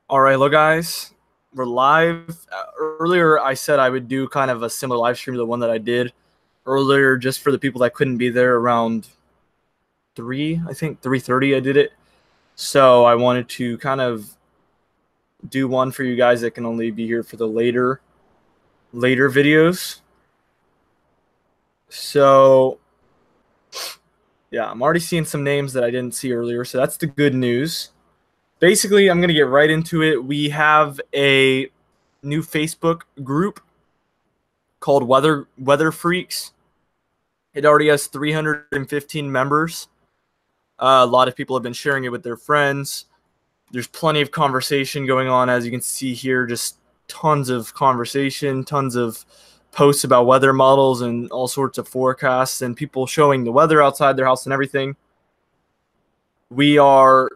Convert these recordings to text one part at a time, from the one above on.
All right, hello guys. We're live. Earlier, I said I would do kind of a similar live stream to the one that I did earlier, just for the people that couldn't be there around 3:30. I did it. So I wanted to kind of do one for you guys that can only be here for the later videos. So yeah, I'm already seeing some names that I didn't see earlier, so that's the good news. Basically, I'm going to get right into it. We have a new Facebook group called Weather Freaks. It already has 315 members. A lot of people have been sharing it with their friends. There's plenty of conversation going on, as you can see here. Just tons of conversation, tons of posts about weather models and all sorts of forecasts, and people showing the weather outside their house and everything. We are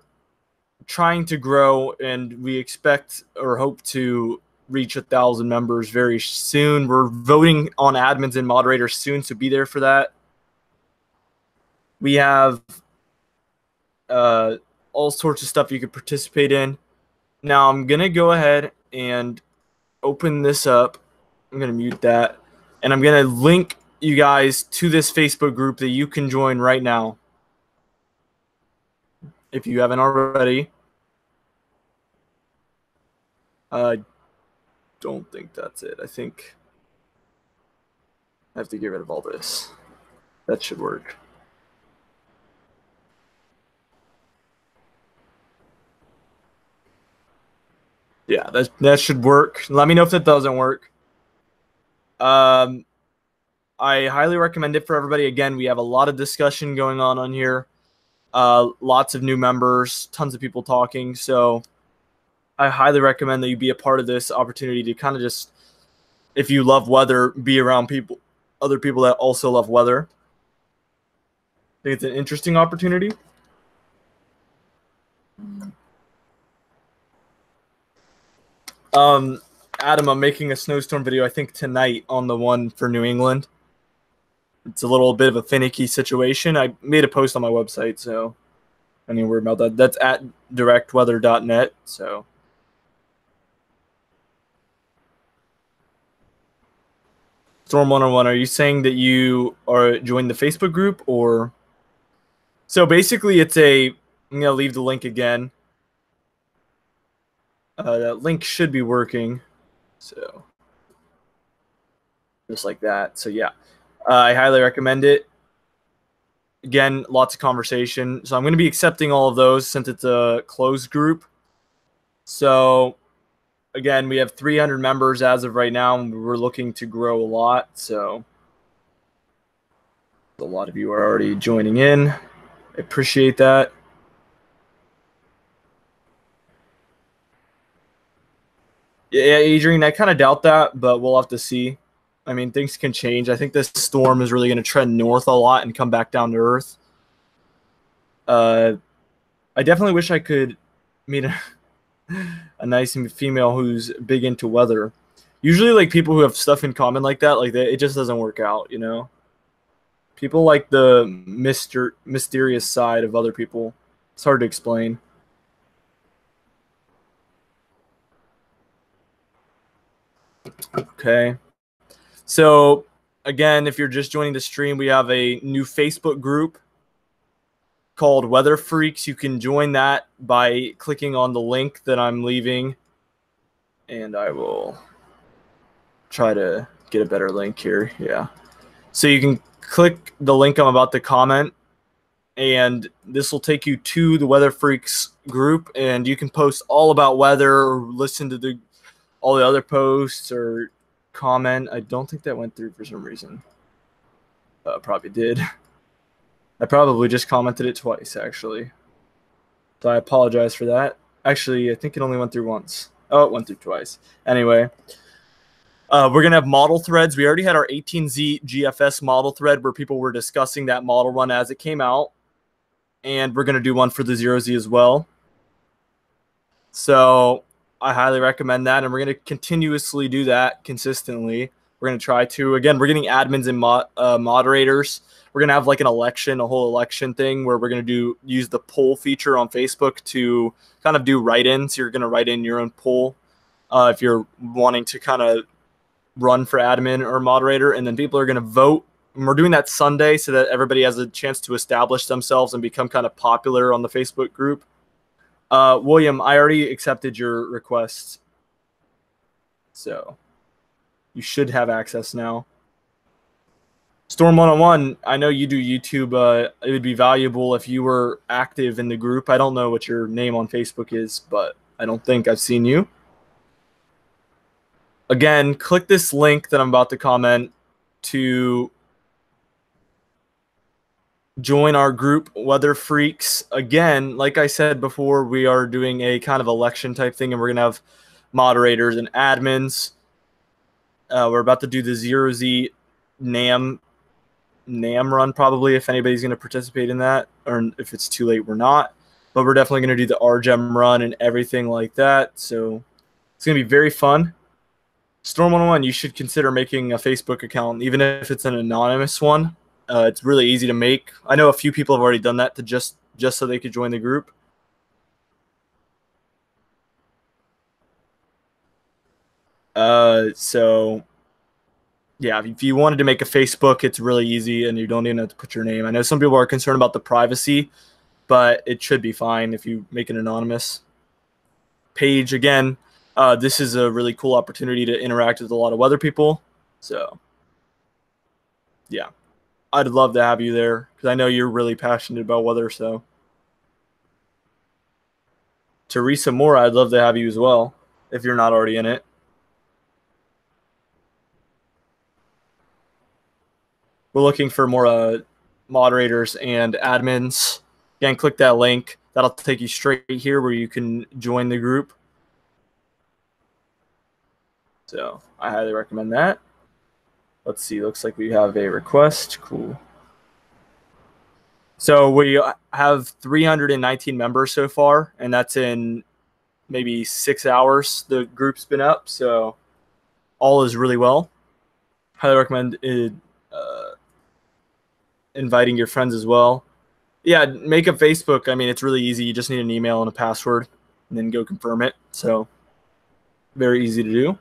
trying to grow, and we expect or hope to reach 1,000 members very soon. We're voting on admins and moderators soon, so be there for that. We have all sorts of stuff you could participate in. Now I'm gonna go ahead and open this up. I'm gonna mute that, and I'm gonna link you guys to this Facebook group that you can join right now if you haven't already. I don't think that's it. I think I have to get rid of all this. That should work. Yeah, that should work. Let me know if that doesn't work. I highly recommend it for everybody. Again, we have a lot of discussion going on here. Lots of new members, tons of people talking. So I highly recommend that you be a part of this opportunity to kind of just, if you love weather, be around other people that also love weather. I think it's an interesting opportunity. Adam, I'm making a snowstorm video, I think tonight, on the one for New England. It's a little bit of a finicky situation. I made a post on my website, so any word about that. That's at directweather.net. So Storm 101, are you saying that you are joined the Facebook group, or? So basically it's I'm gonna leave the link again. That link should be working. So just like that. So yeah, I highly recommend it. Again, lots of conversation. So I'm going to be accepting all of those since it's a closed group. So again, we have 300 members as of right now, and we're looking to grow a lot. So a lot of you are already joining in. I appreciate that. Yeah, Adrian, I kind of doubt that, but we'll have to see. I mean, things can change. I think this storm is really going to trend north a lot and come back down to earth. I definitely wish I could meet a nice female who's big into weather. Usually, like, people who have stuff in common like that, it just doesn't work out, you know? People like the mysterious side of other people. It's hard to explain. Okay. So, again, if you're just joining the stream, we have a new Facebook group called Weather Freaks. You can join that by clicking on the link that I'm leaving. And I will try to get a better link here. Yeah. So you can click the link I'm about to comment, and this will take you to the Weather Freaks group, and you can post all about weather or listen to all the other posts or comment. I don't think that went through for some reason. Probably did. I probably just commented it twice, actually. So I apologize for that. Actually, I think it only went through once. Oh, it went through twice. Anyway, we're going to have model threads. We already had our 18Z GFS model thread where people were discussing that model run as it came out. And we're going to do one for the 0Z as well. So I highly recommend that. And we're going to continuously do that consistently. We're going to try to. Again, we're getting admins and moderators. We're going to have like an election, a whole election thing where we're going to use the poll feature on Facebook to kind of do write-ins. You're going to write in your own poll if you're wanting to kind of run for admin or moderator, and then people are going to vote. And we're doing that Sunday so that everybody has a chance to establish themselves and become kind of popular on the Facebook group. William, I already accepted your request, so you should have access now. Storm 101, I know you do YouTube. It would be valuable if you were active in the group. I don't know what your name on Facebook is, but I don't think I've seen you. Again, click this link that I'm about to comment to join our group, Weather Freaks. Again, like I said before, we are doing a kind of election type thing, and we're going to have moderators and admins. We're about to do the 0Z NAM run probably, if anybody's going to participate in that, or if it's too late, we're not. But we're definitely going to do the RGEM run and everything like that. So it's going to be very fun. Storm 101, you should consider making a Facebook account, even if it's an anonymous one. It's really easy to make. I know a few people have already done that to just so they could join the group. So yeah, if you wanted to make a Facebook, it's really easy, and you don't even have to put your name. I know some people are concerned about the privacy, but it should be fine if you make an anonymous page. Again, this is a really cool opportunity to interact with a lot of weather people. So yeah, I'd love to have you there because I know you're really passionate about weather. So Teresa Moore, I'd love to have you as well if you're not already in it. We're looking for more moderators and admins. Again, click that link. That'll take you straight here where you can join the group. So I highly recommend that. Let's see. Looks like we have a request. Cool. So we have 319 members so far, and that's in maybe 6 hours the group's been up. So all is really well. Highly recommend it. Inviting your friends as well. Yeah, make a Facebook. I mean, it's really easy. You just need an email and a password, and then go confirm it. So very easy to do.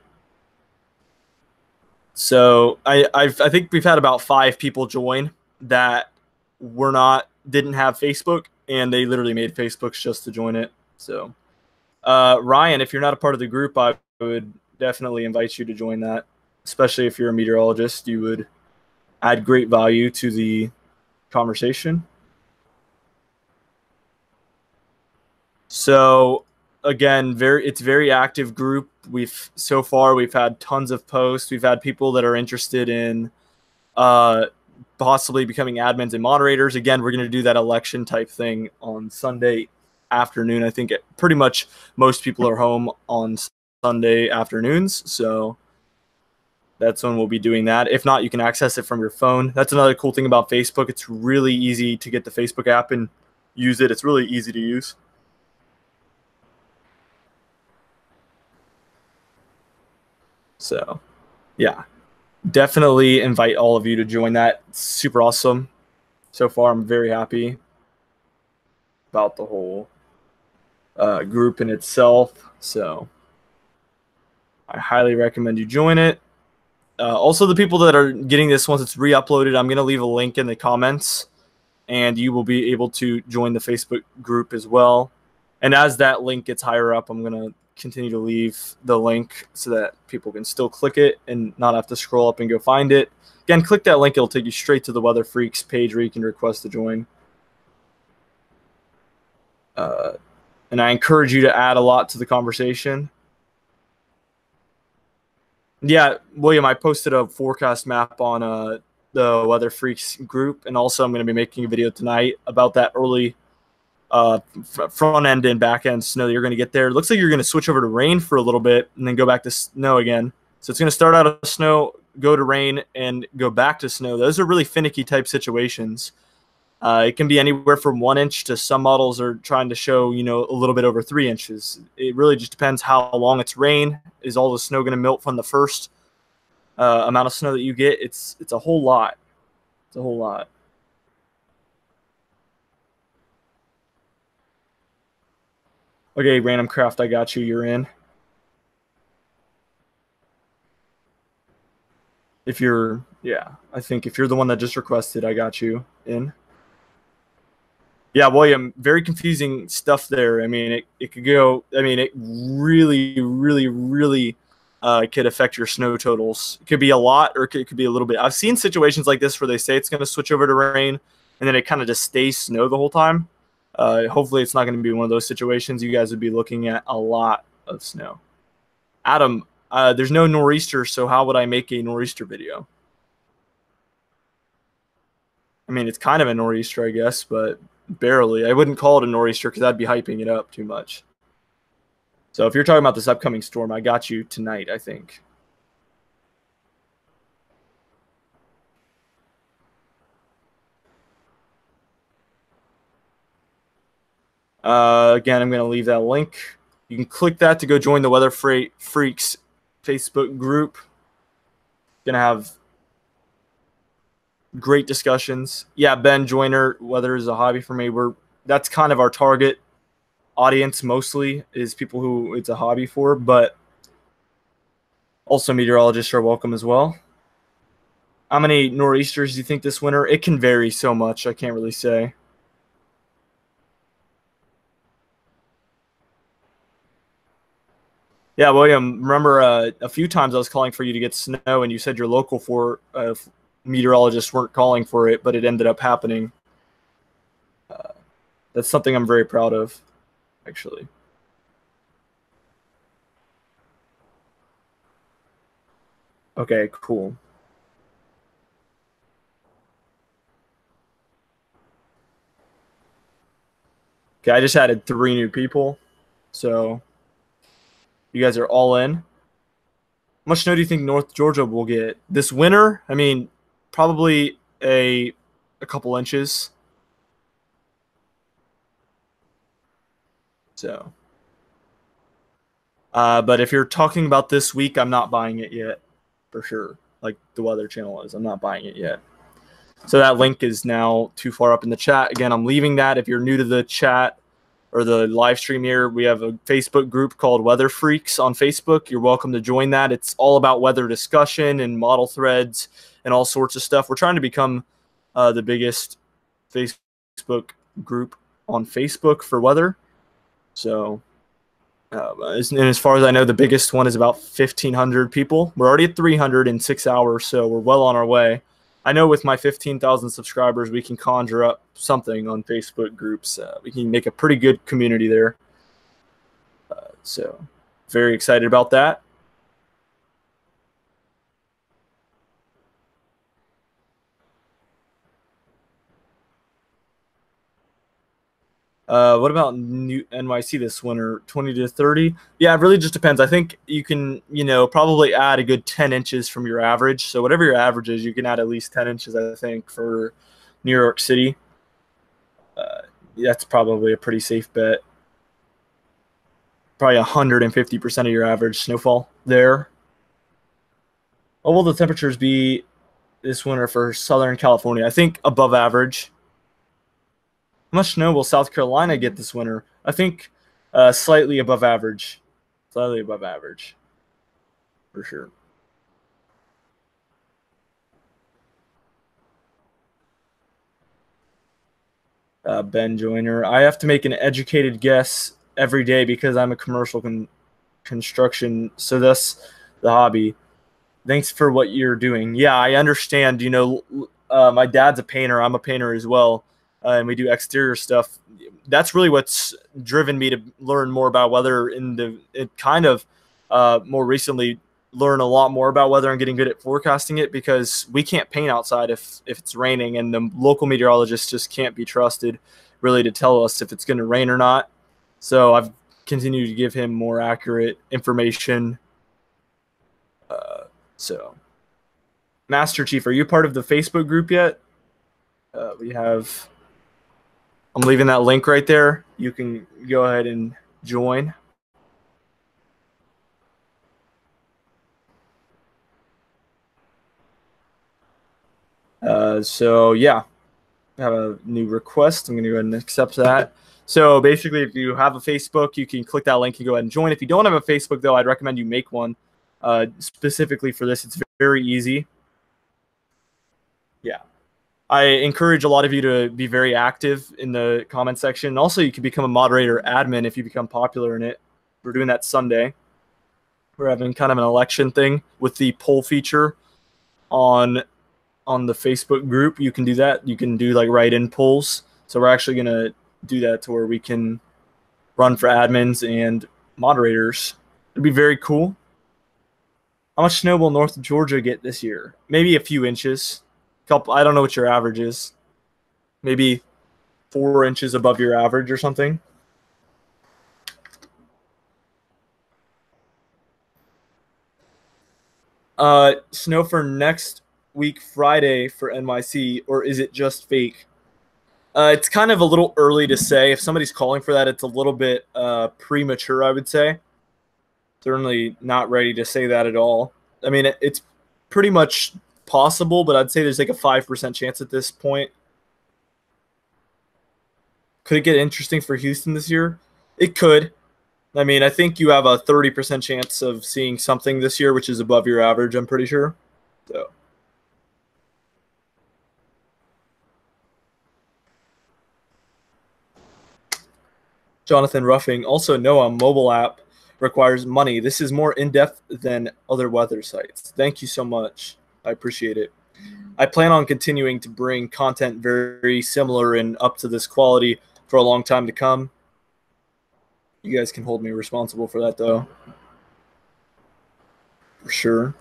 So I think we've had about 5 people join that didn't have Facebook, and they literally made Facebooks just to join it. So Ryan, if you're not a part of the group, I would definitely invite you to join that, especially if you're a meteorologist. You would add great value to the conversation. So again, it's very active group. So far we've had tons of posts. We've had people that are interested in possibly becoming admins and moderators. Again, we're going to do that election type thing on Sunday afternoon. I think pretty much most people are home on Sunday afternoons, so that's when we'll be doing that. If not, you can access it from your phone. That's another cool thing about Facebook. It's really easy to get the Facebook app and use it. It's really easy to use. So yeah, definitely invite all of you to join that. It's super awesome. So far, I'm very happy about the whole group in itself. So I highly recommend you join it. Also, the people that are getting this once it's re-uploaded, I'm going to leave a link in the comments, and you will be able to join the Facebook group as well. And as that link gets higher up, I'm going to continue to leave the link so that people can still click it and not have to scroll up and go find it. Again, click that link. It'll take you straight to the Weather Freaks page where you can request to join. And I encourage you to add a lot to the conversation. Yeah, William, I posted a forecast map on the Weather Freaks group, and also I'm going to be making a video tonight about that early front end and back end snow that you're going to get there. It looks like you're going to switch over to rain for a little bit and then go back to snow again. So it's going to start out of snow, go to rain, and go back to snow. Those are really finicky type situations. It can be anywhere from 1 inch to some models are trying to show, a little bit over 3 inches. It really just depends how long it's rain. Is all the snow going to melt from the first amount of snow that you get, it's a whole lot. It's a whole lot. Okay, Random Craft, I got you. You're in. If you're, yeah, I think if you're the one that just requested, I got you in. Yeah, William, very confusing stuff there. I mean, it could go, I mean, it really, really, really could affect your snow totals. It could be a lot or it could be a little bit. I've seen situations like this where they say it's going to switch over to rain and then it kind of just stays snow the whole time. Hopefully, it's not going to be one of those situations. You guys would be looking at a lot of snow. Adam, there's no nor'easter, so how would I make a nor'easter video? I mean, it's kind of a nor'easter, I guess, but barely. I wouldn't call it a nor'easter because I'd be hyping it up too much. So if you're talking about this upcoming storm, I got you tonight, I think. Again, I'm going to leave that link. You can click that to go join the Weather Freaks Facebook group. Going to have great discussions. Yeah, Ben Joyner, weather is a hobby for me. That's kind of our target audience mostly is people who it's a hobby for, but also meteorologists are welcome as well. How many nor'easters do you think this winter? It can vary so much. I can't really say. Yeah, William, remember a few times I was calling for you to get snow, and you said your local meteorologists weren't calling for it, but it ended up happening. That's something I'm very proud of, actually. Okay, cool. Okay, I just added 3 new people, so you guys are all in. How much snow do you think North Georgia will get this winter? I mean, probably a couple inches. So, but if you're talking about this week, I'm not buying it yet, for sure. Like the Weather Channel is, I'm not buying it yet. So that link is now too far up in the chat. Again, I'm leaving that. If you're new to the chat or the live stream here, we have a Facebook group called Weather Freaks on Facebook. You're welcome to join that. It's all about weather discussion and model threads and all sorts of stuff. We're trying to become the biggest Facebook group on Facebook for weather. So, and as far as I know, the biggest one is about 1,500 people. We're already at 300 in 6 hours, so we're well on our way. I know with my 15,000 subscribers, we can conjure up something on Facebook groups. We can make a pretty good community there. So very excited about that. What about New NYC this winter? 20 to 30? Yeah, it really just depends. I think you can, probably add a good 10 inches from your average. So whatever your average is, you can add at least 10 inches, I think, for New York City. That's probably a pretty safe bet. Probably 150% of your average snowfall there. What will the temperatures be this winter for Southern California? I think above average. How much snow will South Carolina get this winter? I think slightly above average. Slightly above average. For sure. Ben Joyner. I have to make an educated guess every day because I'm a commercial construction, so that's the hobby. Thanks for what you're doing. Yeah, I understand. My dad's a painter. I'm a painter as well, and we do exterior stuff. That's really what's driven me to learn more about weather. More recently learn a lot more about weather and getting good at forecasting it because we can't paint outside if it's raining, and the local meteorologists just can't be trusted really to tell us if it's going to rain or not. So I've continued to give him more accurate information. So, Master Chief, are you part of the Facebook group yet? I'm leaving that link right there. You can go ahead and join. So yeah, I have a new request. I'm going to go ahead and accept that. So basically, if you have a Facebook, you can click that link and go ahead and join. If you don't have a Facebook, though, I'd recommend you make one specifically for this. It's very easy. Yeah. I encourage a lot of you to be very active in the comment section. And also, you can become a moderator admin if you become popular in it. We're doing that Sunday. We're having kind of an election thing with the poll feature on the Facebook group. You can do that. You can do like write-in polls. So we're actually going to do that to where we can run for admins and moderators. It'd be very cool. How much snow will North Georgia get this year? Maybe a few inches. Couple. I don't know what your average is. Maybe 4 inches above your average or something. Snow for next week Friday for NYC, or is it just fake? It's kind of a little early to say. If somebody's calling for that, it's a little bit premature, I would say. Certainly not ready to say that at all. I mean, it's pretty much possible, but I'd say there's like a 5% chance at this point. Could it get interesting for Houston this year? It could. I mean, I think you have a 30% chance of seeing something this year, which is above your average, I'm pretty sure. So. Jonathan Ruffing. Also, Noah, mobile app requires money. This is more in-depth than other weather sites. Thank you so much. I appreciate it. I plan on continuing to bring content very similar and up to this quality for a long time to come. You guys can hold me responsible for that, though. For sure.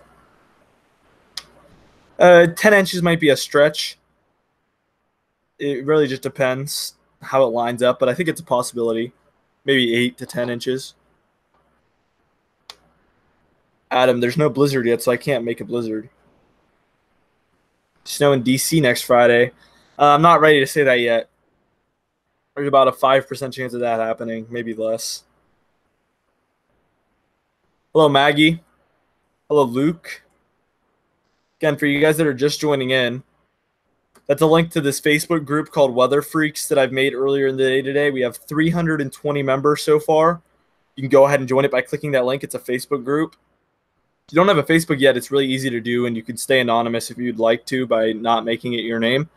10 inches might be a stretch. It really just depends how it lines up, but I think it's a possibility. Maybe 8 to 10 inches. Adam, there's no blizzard yet, so I can't make a blizzard. Snow in DC next Friday. I'm not ready to say that yet. There's about a 5% chance of that happening, maybe less. Hello, Maggie. Hello, Luke. Again, for you guys that are just joining in, that's a link to this Facebook group called Weather Freaks that I've made earlier in the day today. We have 320 members so far. You can go ahead and join it by clicking that link. It's a Facebook group. If you don't have a Facebook yet, it's really easy to do, and you can stay anonymous if you'd like to by not making it your name.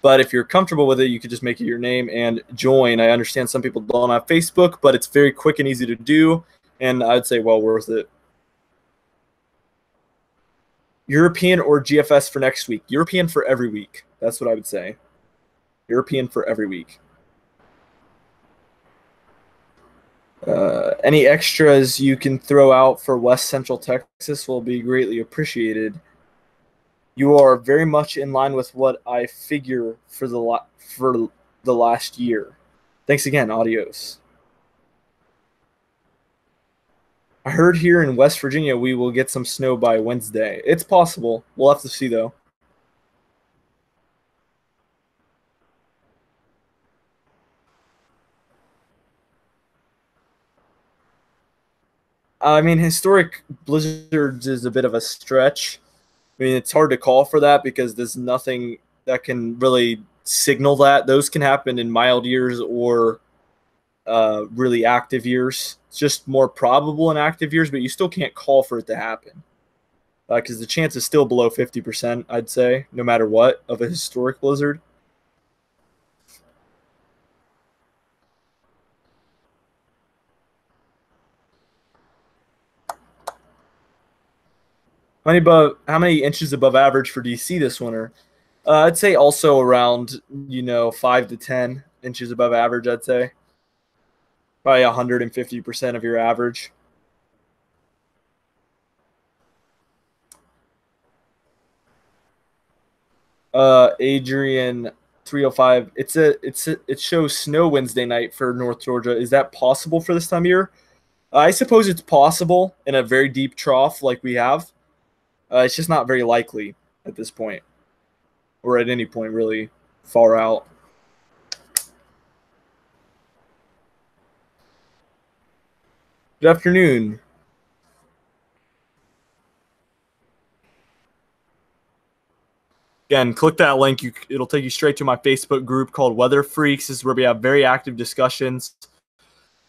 But if you're comfortable with it, you could just make it your name and join. I understand some people don't have Facebook, but it's very quick and easy to do, and I'd say well worth it. European or GFS for next week? European for every week. That's what I would say. European for every week. Any extras you can throw out for West Central Texas will be greatly appreciated. You are very much in line with what I figure for the last year. Thanks again. Adios. I heard here in West Virginia we will get some snow by Wednesday. It's possible. We'll have to see, though. I mean, historic blizzards is a bit of a stretch. I mean, it's hard to call for that because there's nothing that can really signal that. Those can happen in mild years or really active years. It's just more probable in active years, but you still can't call for it to happen because the chance is still below 50%, I'd say, no matter what, of a historic blizzard. How many inches above average for DC this winter? I'd say also around 5 to 10 inches above average. I'd say probably 150% of your average. Adrian 305. It shows snow Wednesday night for North Georgia. Is that possible for this time of year? I suppose it's possible in a very deep trough like we have. It's just not very likely at this point, or at any point really far out. Good afternoon. Again, click that link. It'll take you straight to my Facebook group called Weather Freaks. This is where we have very active discussions.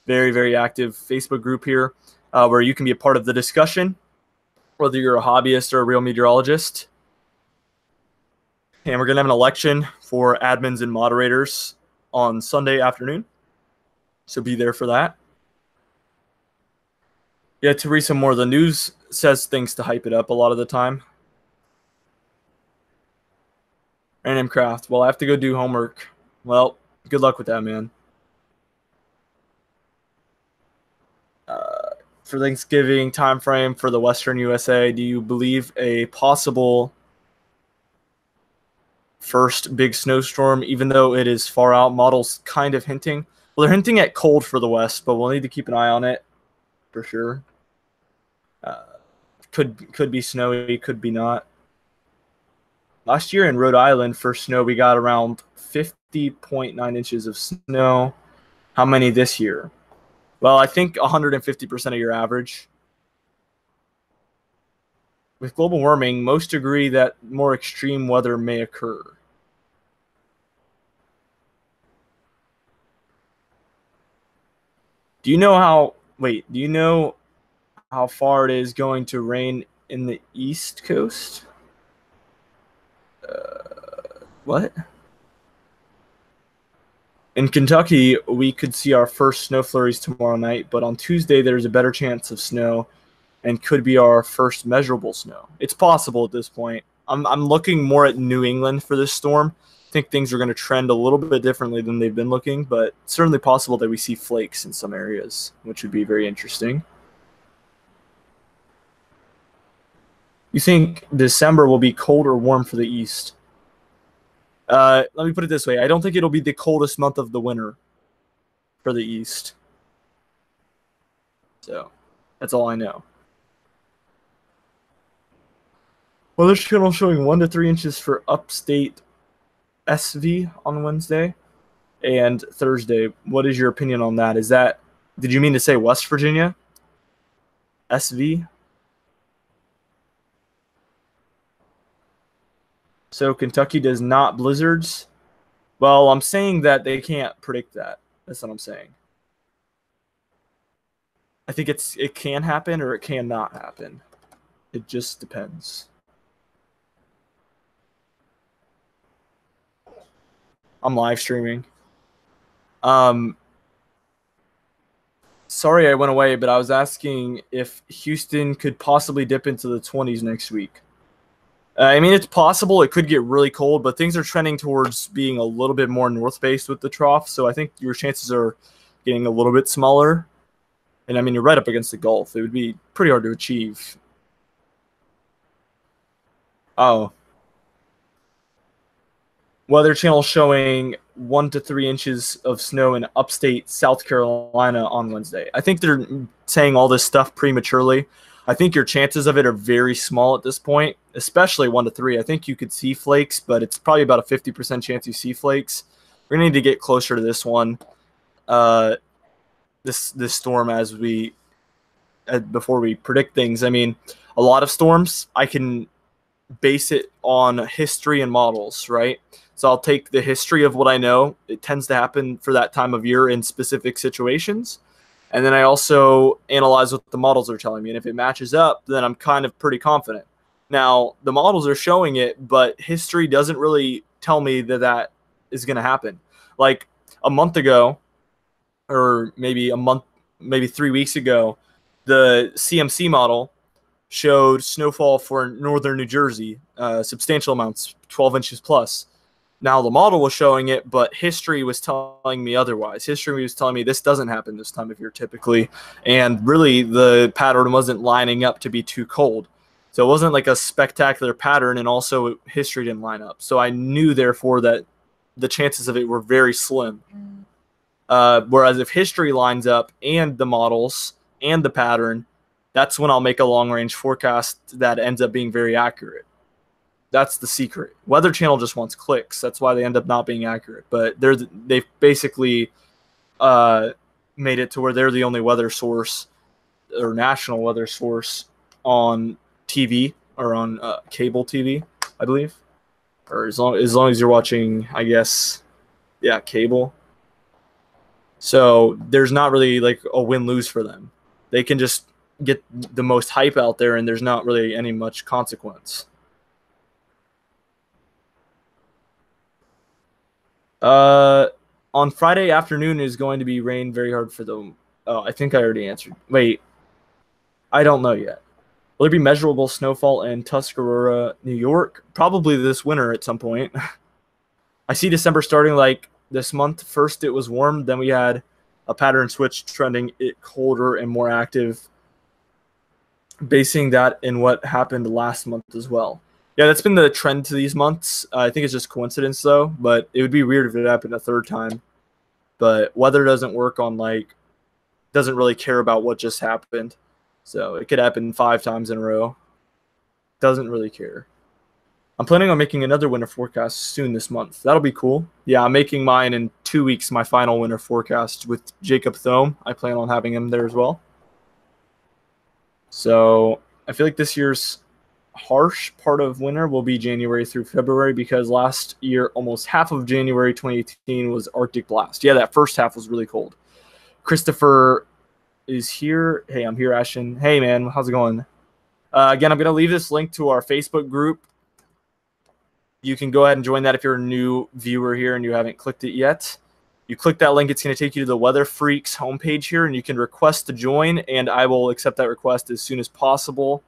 Very, very active Facebook group here where you can be a part of the discussion, whether you're a hobbyist or a real meteorologist. And we're going to have an election for admins and moderators on Sunday afternoon. So be there for that. Yeah, Teresa Moore, the news says things to hype it up a lot of the time. Random Craft. Well, I have to go do homework. Well, good luck with that, man. For Thanksgiving time frame for the Western USA, do you believe a possible first big snowstorm, even though it is far out? Models kind of hinting. Well, they're hinting at cold for the West, but we'll need to keep an eye on it for sure. Could be snowy, could be not. Last year in Rhode Island for snow, we got around 50.9 inches of snow. How many this year? Well, I think 150% of your average. With global warming, most agree that more extreme weather may occur. Do you know how far it is going to rain in the East Coast? What? In Kentucky, we could see our first snow flurries tomorrow night, but on Tuesday there's a better chance of snow and could be our first measurable snow. It's possible at this point. I'm looking more at New England for this storm. I think things are going to trend a little bit differently than they've been looking, but it's certainly possible that we see flakes in some areas, which would be very interesting. You think December will be cold or warm for the East? Let me put it this way. I don't think it'll be the coldest month of the winter for the East. So, that's all I know. Weather Channel showing 1 to 3 inches for upstate SV on Wednesday and Thursday. What is your opinion on that? Did you mean to say West Virginia? SV? So Kentucky does not blizzards? Well, I'm saying that they can't predict that. That's what I'm saying. I think it can happen or it cannot happen. It just depends. I'm live streaming. Sorry I went away, but I was asking if Houston could possibly dip into the 20s next week. I mean, it's possible it could get really cold, but things are trending towards being a little bit more north-based with the trough, so I think your chances are getting a little bit smaller. And, I mean, you're right up against the Gulf. It would be pretty hard to achieve. Oh. Weather Channel showing 1 to 3 inches of snow in upstate South Carolina on Wednesday. I think they're saying all this stuff prematurely. I think your chances of it are very small at this point, especially 1 to 3. I think you could see flakes, but it's probably about a 50% chance you see flakes. We're going to need to get closer to this one, this storm before we predict things. I mean, a lot of storms, I can base it on history and models, right? So I'll take the history of what I know. It tends to happen for that time of year in specific situations. And then I also analyze what the models are telling me. And if it matches up, then I'm kind of pretty confident. Now, the models are showing it, but history doesn't really tell me that is going to happen. Like a month ago, or maybe 3 weeks ago, the CMC model showed snowfall for northern New Jersey, substantial amounts, 12 inches plus. Now, the model was showing it, but history was telling me otherwise. History was telling me this doesn't happen this time of year typically, and really the pattern wasn't lining up to be too cold. So it wasn't like a spectacular pattern, and also history didn't line up. So I knew, therefore, that the chances of it were very slim. Whereas if history lines up and the models and the pattern, that's when I'll make a long-range forecast that ends up being very accurate. That's the secret. Weather Channel just wants clicks. That's why they end up not being accurate. But they've basically made it to where they're the only weather source or national weather source on TV or on cable TV, I believe. or as long as you're watching, I guess, yeah, cable. So there's not really like a win-lose for them. They can just get the most hype out there, and there's not really any much consequence. On Friday afternoon is going to be rain very hard for them. Oh, I think I already answered. Wait, I don't know yet. Will there be measurable snowfall in Tuscarora, New York? Probably this winter at some point. I see December starting like this month. First it was warm, then we had a pattern switch trending it colder and more active, basing that in what happened last month as well. Yeah, that's been the trend to these months. I think it's just coincidence though, but it would be weird if it happened a third time. But weather doesn't work on doesn't really care about what just happened. So it could happen 5 times in a row. Doesn't really care. I'm planning on making another winter forecast soon this month. That'll be cool. Yeah, I'm making mine in 2 weeks, my final winter forecast with Jacob Thome. I plan on having him there as well. So I feel like this year's harsh part of winter will be January through February, because last year almost half of January 2018 was Arctic blast. Yeah, that first half was really cold. Christopher is here. Hey, I'm here, Ashton. Hey, man, how's it going? Again, I'm going to leave this link to our Facebook group. You can go ahead and join that if you're a new viewer here and you haven't clicked it yet. You click that link, it's going to take you to the Weather Freaks homepage here, and you can request to join, and I will accept that request as soon as possible.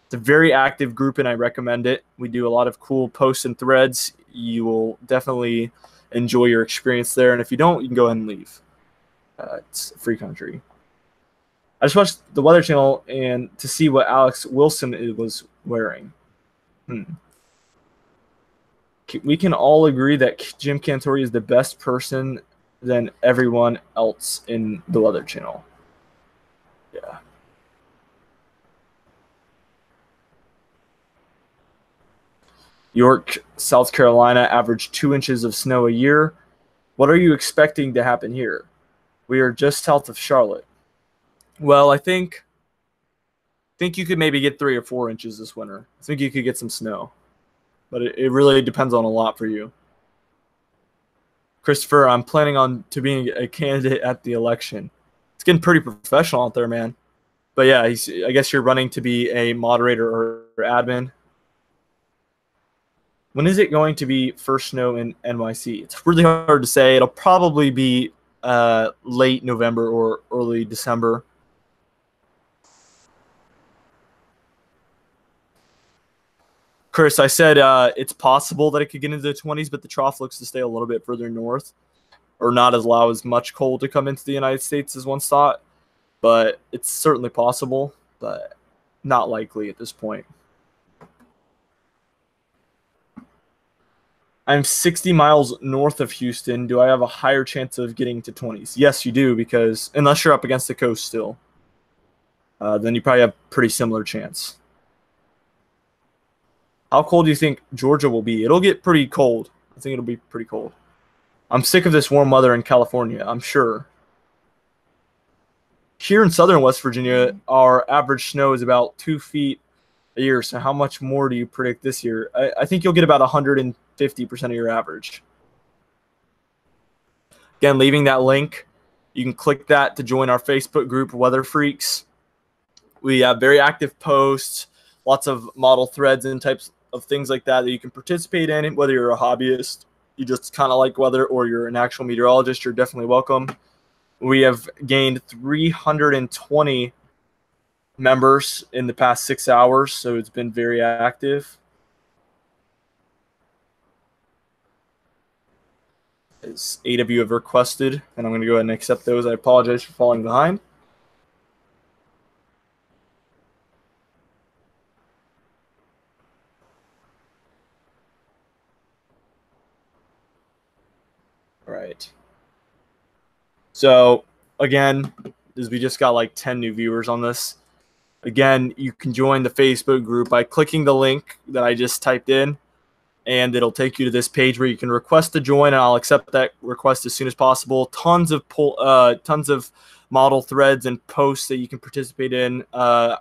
It's a very active group, and I recommend it. We do a lot of cool posts and threads. You will definitely enjoy your experience there, and if you don't, you can go ahead and leave. It's a free country. I just watched the Weather Channel and to see what Alex Wilson was wearing. We can all agree that Jim Cantore is the best person than everyone else in the Weather Channel. Yeah. York, South Carolina, averaged 2 inches of snow a year. What are you expecting to happen here? We are just south of Charlotte. Well, I think you could maybe get 3 or 4 inches this winter. I think you could get some snow. But it really depends on a lot for you. Christopher, I'm planning on to being a candidate at the election. It's getting pretty professional out there, man. But yeah, I guess you're running to be a moderator or admin. When is it going to be first snow in NYC? It's really hard to say. It'll probably be late November or early December. Chris, I said it's possible that it could get into the 20s, but the trough looks to stay a little bit further north, or not allow as much cold to come into the United States as once thought. But it's certainly possible, but not likely at this point. I'm 60 miles north of Houston. Do I have a higher chance of getting to 20s? Yes, you do, because unless you're up against the coast still, then you probably have a pretty similar chance. How cold do you think Georgia will be? It'll get pretty cold. I think it'll be pretty cold. I'm sick of this warm weather in California, I'm sure. Here in southern West Virginia, our average snow is about 2 feet a year. So how much more do you predict this year? I think you'll get about 150% of your average. Again, leaving that link. You can click that to join our Facebook group, Weather Freaks. We have very active posts, lots of model threads and types of things like that you can participate in. Whether you're a hobbyist, you just kind of like weather, or you're an actual meteorologist, you're definitely welcome. We have gained 320 members in the past 6 hours, so it's been very active. As 8 of you have requested, and I'm going to go ahead and accept those. I apologize for falling behind. Right. So again, as we just got like 10 new viewers on this. Again, you can join the Facebook group by clicking the link that I just typed in, and it'll take you to this page where you can request to join, and I'll accept that request as soon as possible. Tons of model threads and posts that you can participate in.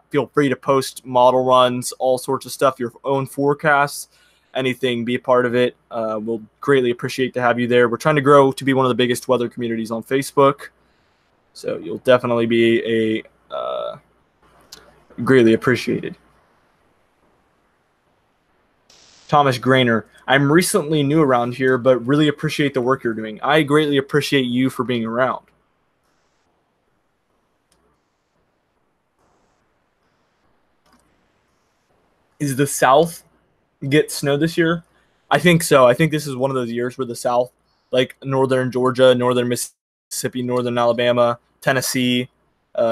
Feel free to post model runs, all sorts of stuff, your own forecasts. anything, be a part of it. We'll greatly appreciate to have you there. We're trying to grow to be one of the biggest weather communities on Facebook. So you'll definitely be greatly appreciated. Thomas Grainer, I'm recently new around here, but really appreciate the work you're doing. I greatly appreciate you for being around. Is the South get snow this year? I think so. I think this is one of those years where the South, like northern Georgia, northern Mississippi, northern Alabama, Tennessee,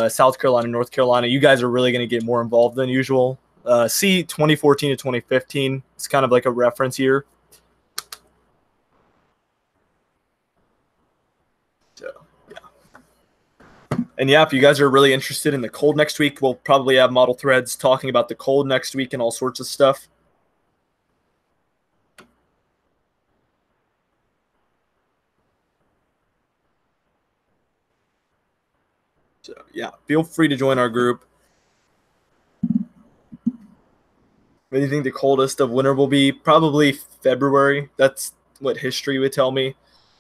South Carolina, North Carolina, you guys are really going to get more involved than usual. See 2014 to 2015. It's kind of like a reference year. So, yeah. And yeah, if you guys are really interested in the cold next week, we'll probably have model threads talking about the cold next week and all sorts of stuff. So yeah, feel free to join our group. What do you think the coldest of winter will be? Probably February. That's what history would tell me.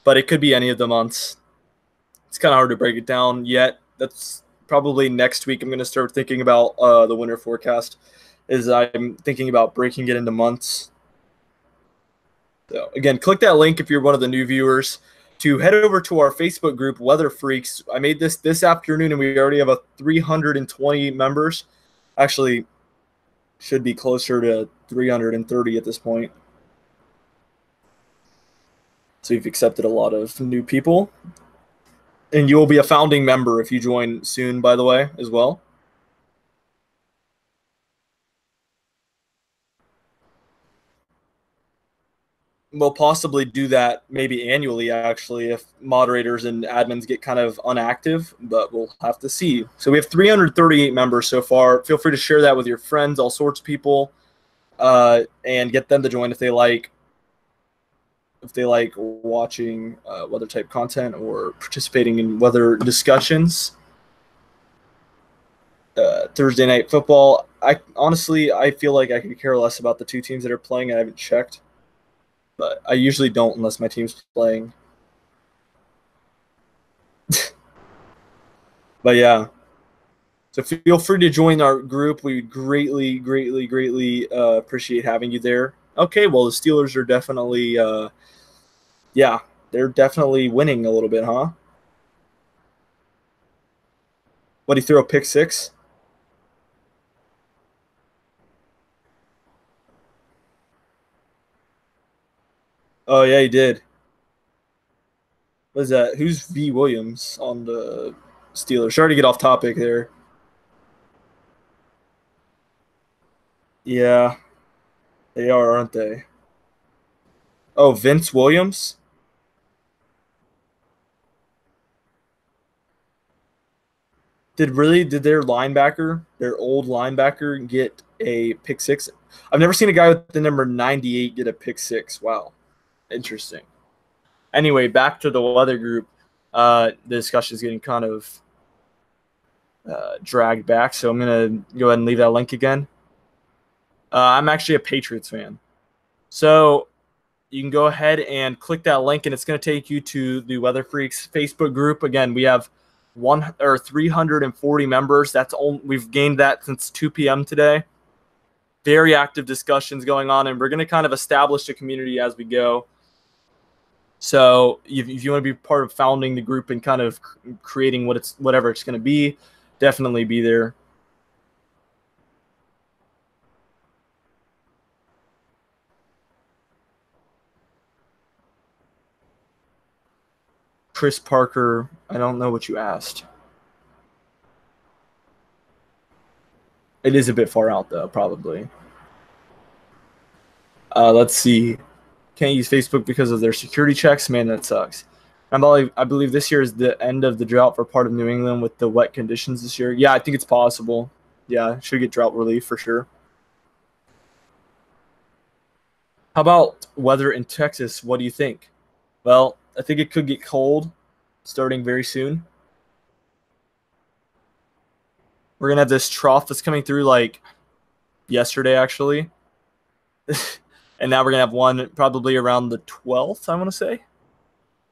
But it could be any of the months. It's kind of hard to break it down yet. That's probably next week I'm going to start thinking about the winter forecast. I'm thinking about breaking it into months. So again, click that link if you're one of the new viewers to head over to our Facebook group, Weather Freaks. I made this afternoon, and we already have 320 members. Actually, should be closer to 330 at this point. So you've accepted a lot of new people. And you will be a founding member if you join soon, by the way, as well. We'll possibly do that maybe annually, actually, if moderators and admins get kind of inactive, but we'll have to see. So we have 338 members so far. Feel free to share that with your friends, all sorts of people, and get them to join if they like watching weather type content or participating in weather discussions. Thursday night football. I feel like I could care less about the two teams that are playing. I haven't checked. But I usually don't unless my team's playing. But yeah. So feel free to join our group. We would greatly, greatly, greatly appreciate having you there. Okay, well, the Steelers are definitely, they're definitely winning a little bit, huh? What, he threw a pick six? Oh, yeah, he did. What is that? Who's V. Williams on the Steelers? Sorry to get off topic there. Yeah, they are, aren't they? Oh, Vince Williams? Did their linebacker, their old linebacker, get a pick six? I've never seen a guy with the number 98 get a pick six. Wow. Interesting. Anyway, back to the weather group. The discussion is getting kind of dragged back, so I'm going to go ahead and leave that link again. I'm actually a Patriots fan. So you can go ahead and click that link, and it's going to take you to the Weather Freaks Facebook group. Again, we have 340 members. We've gained that since 2 p.m. today. Very active discussions going on, and we're going to kind of establish a community as we go. So if you want to be part of founding the group and kind of creating whatever it's going to be, definitely be there. Chris Parker, I don't know what you asked. It is a bit far out, though, probably. Let's see. Can't use Facebook because of their security checks. Man, that sucks. I believe this year is the end of the drought for part of New England with the wet conditions this year. Yeah, I think it's possible. Yeah, should get drought relief for sure. How about weather in Texas? What do you think? Well, I think it could get cold starting very soon. We're going to have this trough that's coming through like yesterday, actually. And now we're going to have one probably around the 12th, I want to say,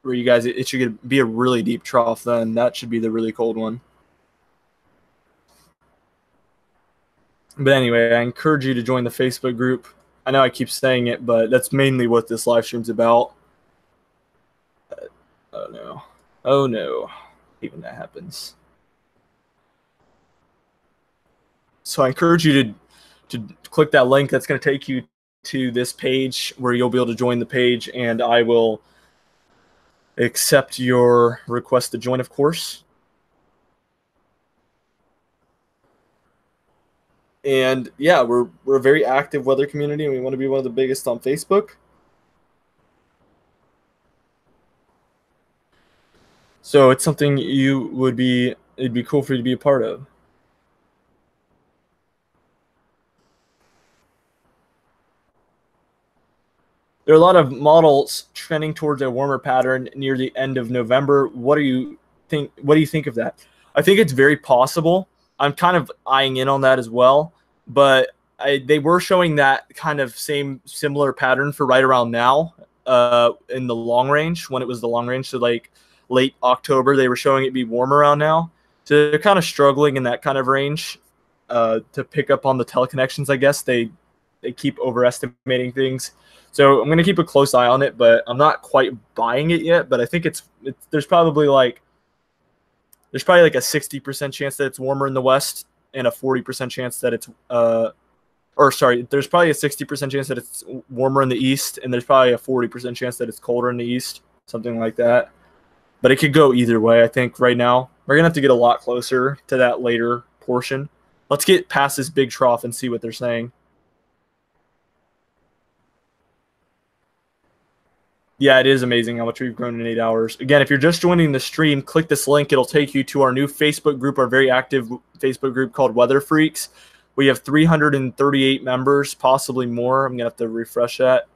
where you guys, it should be a really deep trough then. That should be the really cold one. But anyway, I encourage you to join the Facebook group. I know I keep saying it, but that's mainly what this live stream's about. Oh no. Oh no. Even that happens. So I encourage you to click that link. That's going to take you to this page where you'll be able to join the page, and I will accept your request to join, of course. And yeah, we're a very active weather community, and we want to be one of the biggest on Facebook. So it's something it'd be cool for you to be a part of. There are a lot of models trending towards a warmer pattern near the end of November. What do you think of that? I think it's very possible. I'm kind of eyeing in on that as well, but they were showing that kind of similar pattern for right around now in the long range, when it was the long range. So like late October, they were showing it be warm around now. So they're kind of struggling in that kind of range to pick up on the teleconnections. I guess they keep overestimating things. So I'm going to keep a close eye on it, but I'm not quite buying it yet. But I think there's probably like a 60% chance that it's warmer in the West and a 40% chance that it's there's probably a 60% chance that it's warmer in the East, and there's probably a 40% chance that it's colder in the East, something like that. But it could go either way. I think right now we're going to have to get a lot closer to that later portion. Let's get past this big trough and see what they're saying. Yeah, it is amazing how much we've grown in 8 hours. Again, if you're just joining the stream, click this link. It'll take you to our new Facebook group, our very active Facebook group called Weather Freaks. We have 338 members, possibly more. I'm going to have to refresh that.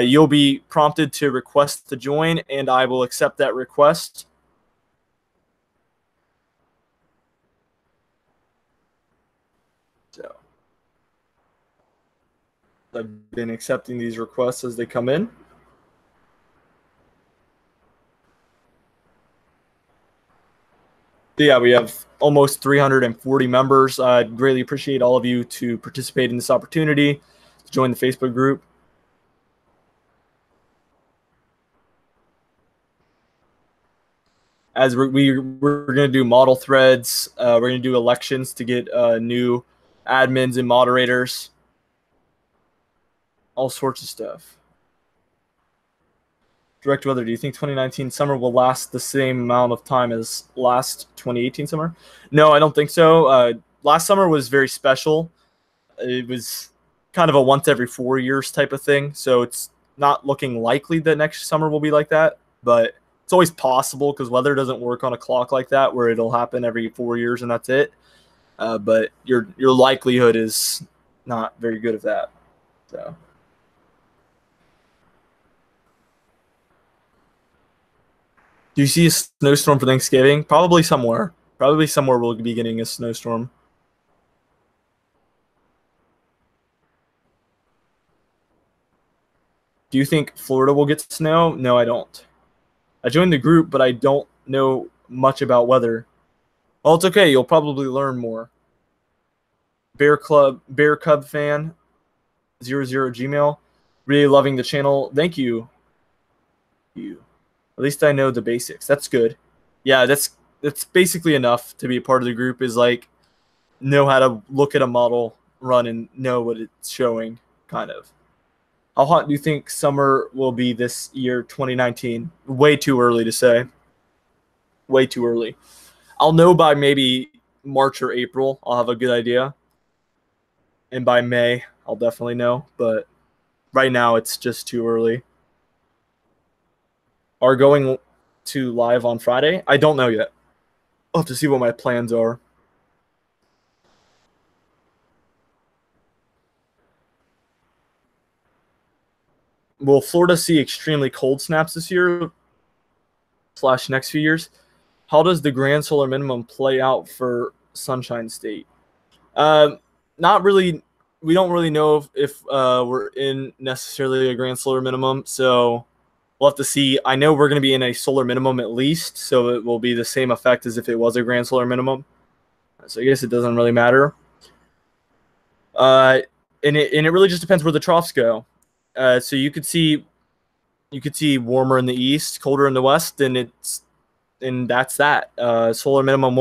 You'll be prompted to request to join, and I will accept that request. So I've been accepting these requests as they come in. Yeah, we have almost 340 members. I'd greatly appreciate all of you to participate in this opportunity, to join the Facebook group. As we're going to do model threads, we're going to do elections to get new admins and moderators, all sorts of stuff. Direct weather, do you think 2019 summer will last the same amount of time as last 2018 summer? No, I don't think so. Last summer was very special. It was kind of a once every 4 years type of thing. So it's not looking likely that next summer will be like that. But it's always possible because weather doesn't work on a clock like that where it'll happen every 4 years and that's it. But your likelihood is not very good at that. So. Do you see a snowstorm for Thanksgiving? Probably somewhere. Probably somewhere we'll be getting a snowstorm. Do you think Florida will get snow? No, I don't. I joined the group, but I don't know much about weather. Well, it's okay. You'll probably learn more. Bear Cub fan, 00 Gmail. Really loving the channel. Thank you. At least I know the basics. That's good. Yeah, that's basically enough to be a part of the group, is like know how to look at a model run and know what it's showing, kind of. How hot do you think summer will be this year, 2019? Way too early to say. Way too early. I'll know by maybe March or April. I'll have a good idea. And by May, I'll definitely know. But right now, it's just too early. Are going to live on Friday? I don't know yet. I'll have to see what my plans are. Will Florida see extremely cold snaps this year / next few years? How does the grand solar minimum play out for Sunshine State? Not really we don't really know if we're in necessarily a grand solar minimum, so we'll have to see. I know we're going to be in a solar minimum at least, so it will be the same effect as if it was a grand solar minimum. So I guess it doesn't really matter. And it really just depends where the troughs go. So you could see warmer in the east, colder in the west, and that's that. Solar minimum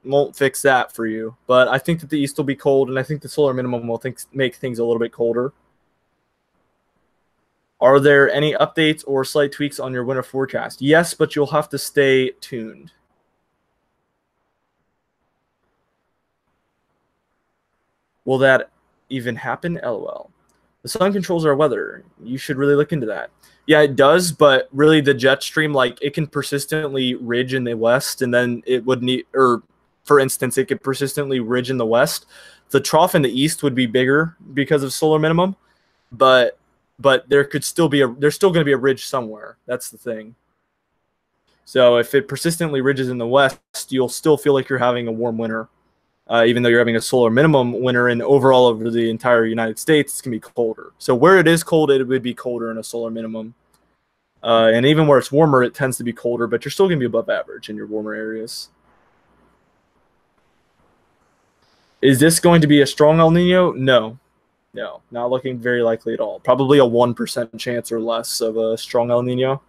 won't fix that for you, but I think that the east will be cold, and I think the solar minimum will make things a little bit colder. Are there any updates or slight tweaks on your winter forecast? Yes, but you'll have to stay tuned. Will that even happen? LOL. The sun controls our weather. You should really look into that. Yeah, it does, but really the jet stream, like, it can persistently ridge in the west, and then it would need, or for instance, it could persistently ridge in the west. The trough in the east would be bigger because of solar minimum, but there could still be there's still going to be a ridge somewhere. That's the thing. So if it persistently ridges in the west, you'll still feel like you're having a warm winter. Even though you're having a solar minimum winter, and overall over the entire United States, it's going to be colder. So where it is cold, it would be colder in a solar minimum. And even where it's warmer, it tends to be colder, but you're still going to be above average in your warmer areas. Is this going to be a strong El Nino? No. No, not looking very likely at all. Probably a 1% chance or less of a strong El Nino.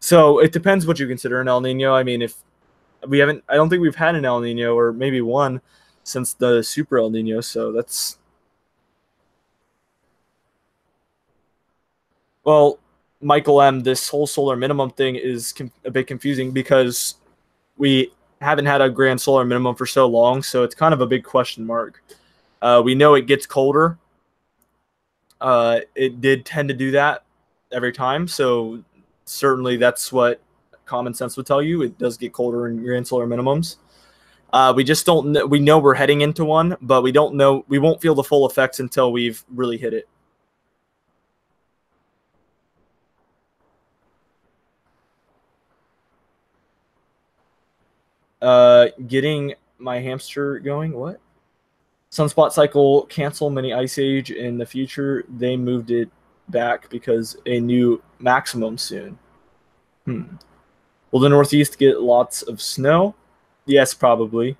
So it depends what you consider an El Nino. I mean, if we haven't, I don't think we've had an El Nino, or maybe one, since the Super El Nino. So that's, well, Michael M., this whole solar minimum thing is a bit confusing because we haven't had a grand solar minimum for so long, so it's kind of a big question mark. We know it gets colder. It did tend to do that every time, so certainly that's what common sense would tell you. It does get colder in grand solar minimums. We just don't know. We know we're heading into one, but we don't know. We won't feel the full effects until we've really hit it. Getting my hamster going. What? Sunspot cycle cancel mini ice age in the future. They moved it back because a new maximum soon. Will the Northeast get lots of snow? Yes, probably.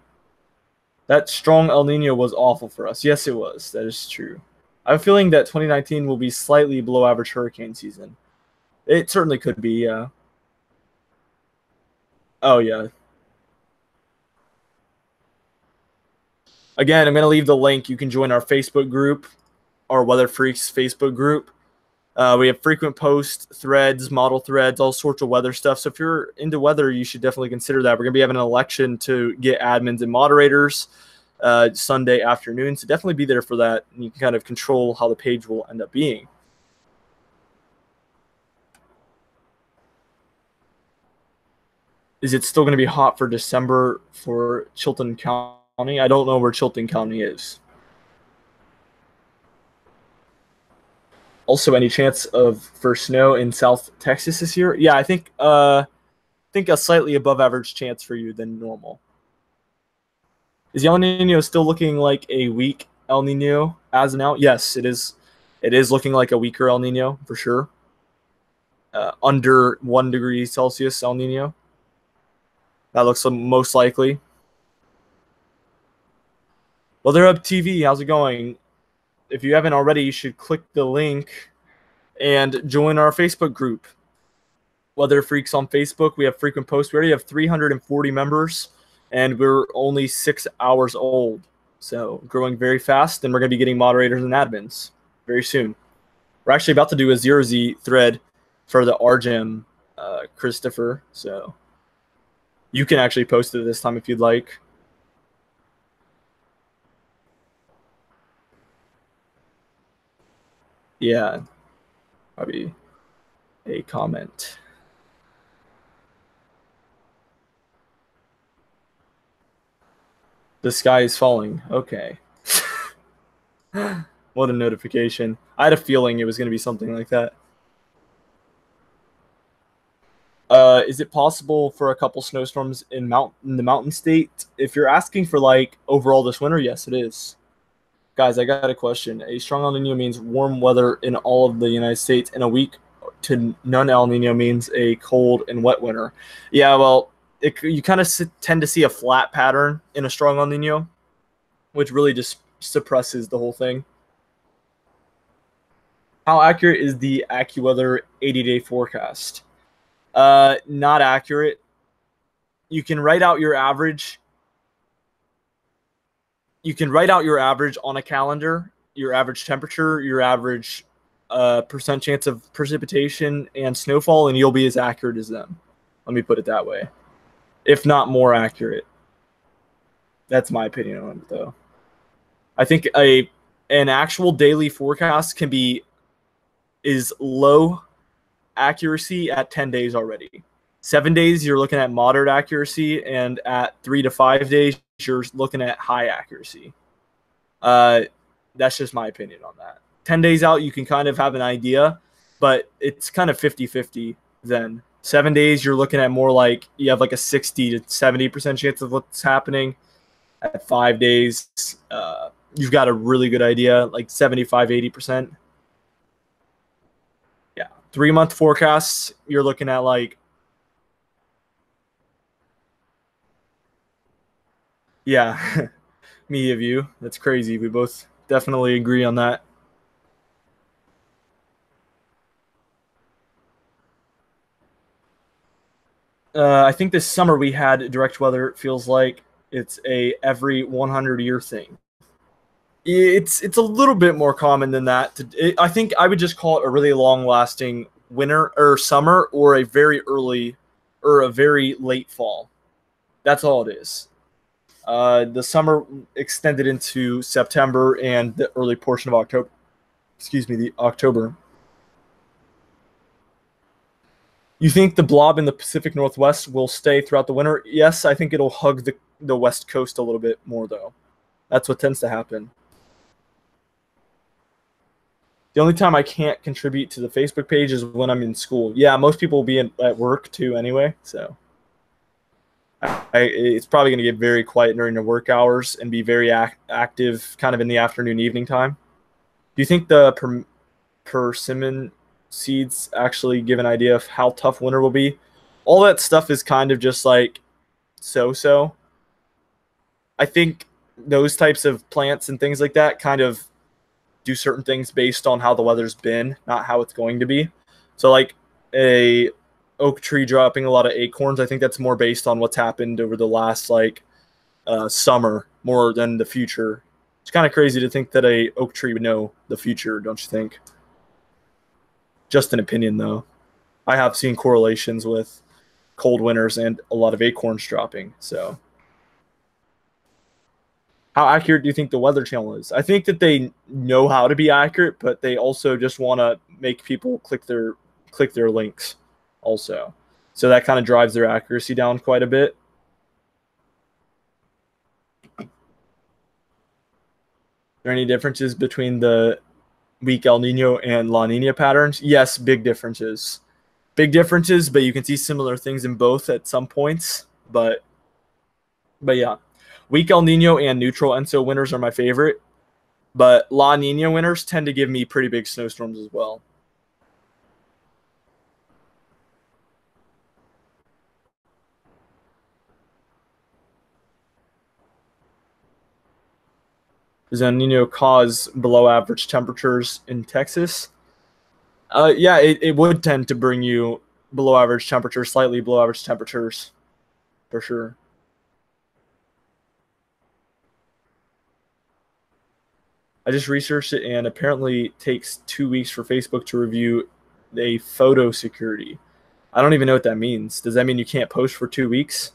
That strong El Nino was awful for us. Yes, it was. That is true. I have a feeling that 2019 will be slightly below average hurricane season. It certainly could be, yeah. Oh, yeah. Again, I'm going to leave the link. You can join our Facebook group, our Weather Freaks Facebook group. We have frequent post threads, model threads, all sorts of weather stuff. So if you're into weather, you should definitely consider that. We're going to be having an election to get admins and moderators Sunday afternoon. So definitely be there for that. And you can kind of control how the page will end up being. Is it still going to be hot for December for Chilton County? I don't know where Chilton County is. Also, any chance for snow in South Texas this year? Yeah, I think a slightly above average chance for you than normal. Is the El Nino still looking like a weak El Nino as of now? Yes, it is. It is looking like a weaker El Nino for sure. Under 1 degree Celsius El Nino. That looks most likely. Weather Hub TV, how's it going? If you haven't already, you should click the link and join our Facebook group. Weather Freaks on Facebook. We have frequent posts. We already have 340 members, and we're only 6 hours old. So growing very fast, and we're going to be getting moderators and admins very soon. We're actually about to do a 0Z thread for the RGEM, Christopher. So you can actually post it this time if you'd like. Yeah, probably a comment. The sky is falling. Okay. What a notification. I had a feeling it was going to be something like that. Is it possible for a couple snowstorms in the mountain state? If you're asking for like overall this winter, yes, it is. Guys, I got a question. A strong El Nino means warm weather in all of the United States, and a weak to none El Nino means a cold and wet winter. Yeah, well, you kind of tend to see a flat pattern in a strong El Nino, which really just suppresses the whole thing. How accurate is the AccuWeather 80-day forecast? Not accurate. You can write out your average. You can write out your average on a calendar, your average temperature, your average percent chance of precipitation and snowfall, and you'll be as accurate as them. Let me put it that way. If not more accurate. That's my opinion on it, though. I think an actual daily forecast is low accuracy at 10 days already. 7 days, you're looking at moderate accuracy, and at 3 to 5 days, you're looking at high accuracy. That's just my opinion on that. 10 days out, you can kind of have an idea, but it's kind of 50-50 then. 7 days, you're looking at more like you have like a 60 to 70% chance of what's happening. At 5 days, you've got a really good idea, like 75-80%. Yeah. 3-month forecasts, you're looking at like, yeah, me of you. That's crazy. We both definitely agree on that. I think this summer we had direct weather. It feels like it's a every 100-year thing. It's a little bit more common than that. I think I would just call it a really long-lasting winter or summer, or a very early or a very late fall. That's all it is. The summer extended into September and the early portion of October. Excuse me, the October. You think the blob in the Pacific Northwest will stay throughout the winter? Yes, I think it'll hug the West Coast a little bit more, though. That's what tends to happen. The only time I can't contribute to the Facebook page is when I'm in school. Yeah, most people will be at work, too, anyway, so it's probably going to get very quiet during the work hours and be very active kind of in the afternoon, evening time. Do you think the persimmon seeds actually give an idea of how tough winter will be? All that stuff is kind of just like so. I think those types of plants and things like that kind of do certain things based on how the weather's been, not how it's going to be. So like a oak tree dropping a lot of acorns, I think that's more based on what's happened over the last summer more than the future. It's kind of crazy to think that a oak tree would know the future, don't you think? Just an opinion, though. I have seen correlations with cold winters and a lot of acorns dropping. So, how accurate do you think the Weather Channel is? I think that they know how to be accurate, but they also just want to make people click their links, also. So that kind of drives their accuracy down quite a bit. Are there any differences between the weak El Nino and La Nina patterns? Yes, big differences. Big differences, but you can see similar things in both at some points. But yeah, weak El Nino and neutral ENSO winters are my favorite. But La Nina winters tend to give me pretty big snowstorms as well. Does El Nino cause below average temperatures in Texas? Yeah, it would tend to bring you below average temperatures, slightly below average temperatures, for sure. I just researched it, and apparently it takes 2 weeks for Facebook to review a photo security. I don't even know what that means. Does that mean you can't post for 2 weeks?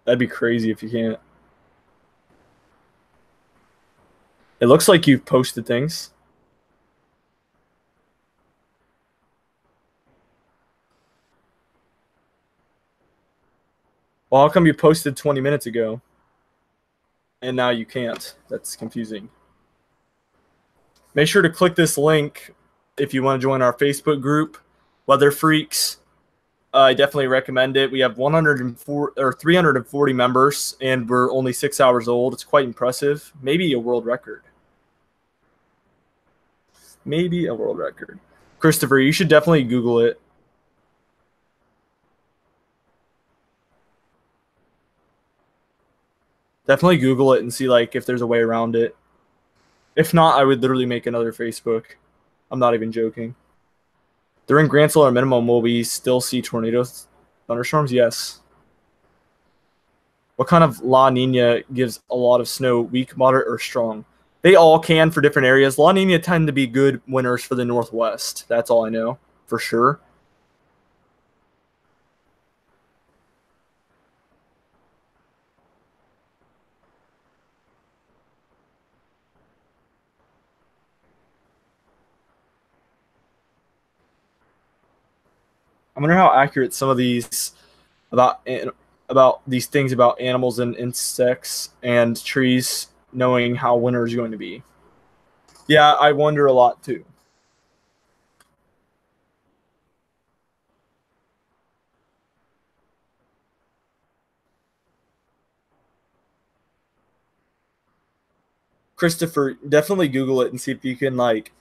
That'd be crazy if you can't. It looks like you've posted things. Well, how come you posted 20 minutes ago and now you can't? That's confusing. Make sure to click this link if you want to join our Facebook group, Weather Freaks. I definitely recommend it. We have 104 or 340 members, and we're only 6 hours old. It's quite impressive. Maybe a world record. Maybe a world record. Christopher, you should definitely Google it. Definitely Google it and see like if there's a way around it. If not, I would literally make another Facebook. I'm not even joking. During Grand Solar Minimum, will we still see tornadoes, thunderstorms? Yes. What kind of La Nina gives a lot of snow? Weak, moderate, or strong? They all can for different areas. La Nina tend to be good winters for the Northwest. That's all I know for sure. I wonder how accurate some of these about these things about animals and insects and trees knowing how winter is going to be. Yeah, I wonder a lot too. Christopher, definitely Google it and see if you can like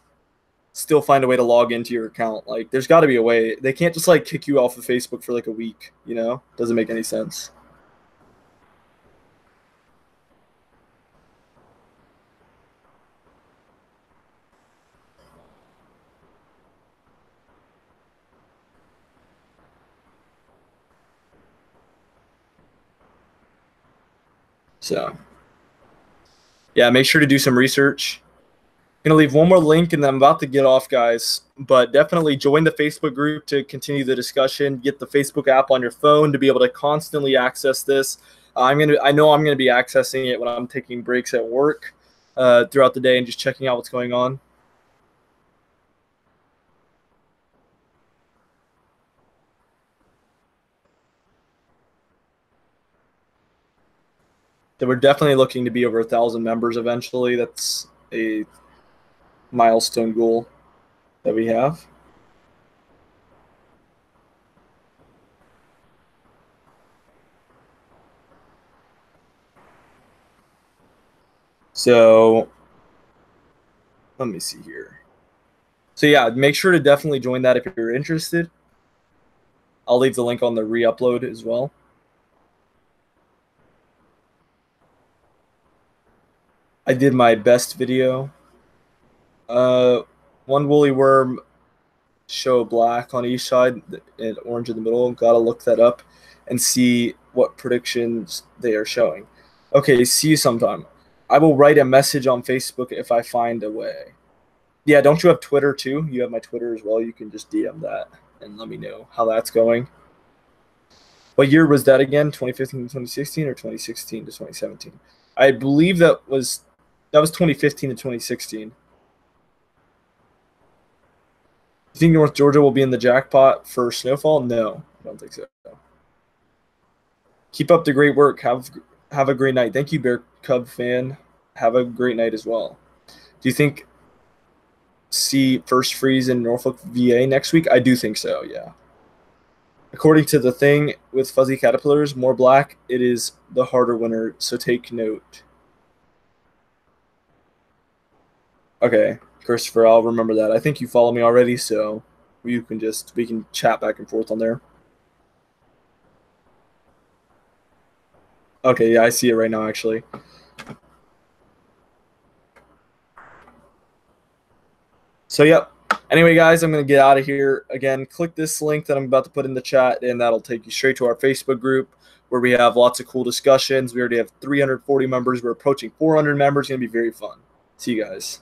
still find a way to log into your account. Like there's got to be a way. They can't just like kick you off of Facebook for like a week, you know? Doesn't make any sense. So, yeah, make sure to do some research. I'm gonna leave one more link and then I'm about to get off, guys. But definitely join the Facebook group to continue the discussion. Get the Facebook app on your phone to be able to constantly access this. I know I'm gonna be accessing it when I'm taking breaks at work throughout the day and just checking out what's going on. So we're definitely looking to be over 1,000 members eventually. That's a milestone goal that we have. So let me see here. So yeah, make sure to definitely join that if you're interested. I'll leave the link on the re-upload as well. I did my best video. One woolly worm show black on each side and orange in the middle. Gotta look that up and see what predictions they are showing. Okay, see you sometime. I will write a message on Facebook if I find a way. Yeah, don't you have Twitter too? You have my Twitter as well. You can just DM that and let me know how that's going. What year was that again? 2015 to 2016 or 2016 to 2017? I believe that was 2015 to 2016. You think North Georgia will be in the jackpot for snowfall? No, I don't think so. Keep up the great work. Have a great night. Thank you, Bear Cub fan. Have a great night as well. Do you think see first freeze in Norfolk, VA next week? I do think so, yeah. According to the thing with fuzzy caterpillars, more black, it is the harder winter, so take note. Okay, Christopher, I'll remember that. I think you follow me already, so we can chat back and forth on there. Okay, yeah, I see it right now, actually. So, yep. Anyway, guys, I'm going to get out of here. Again, click this link that I'm about to put in the chat, and that'll take you straight to our Facebook group where we have lots of cool discussions. We already have 340 members. We're approaching 400 members. It's going to be very fun. See you guys.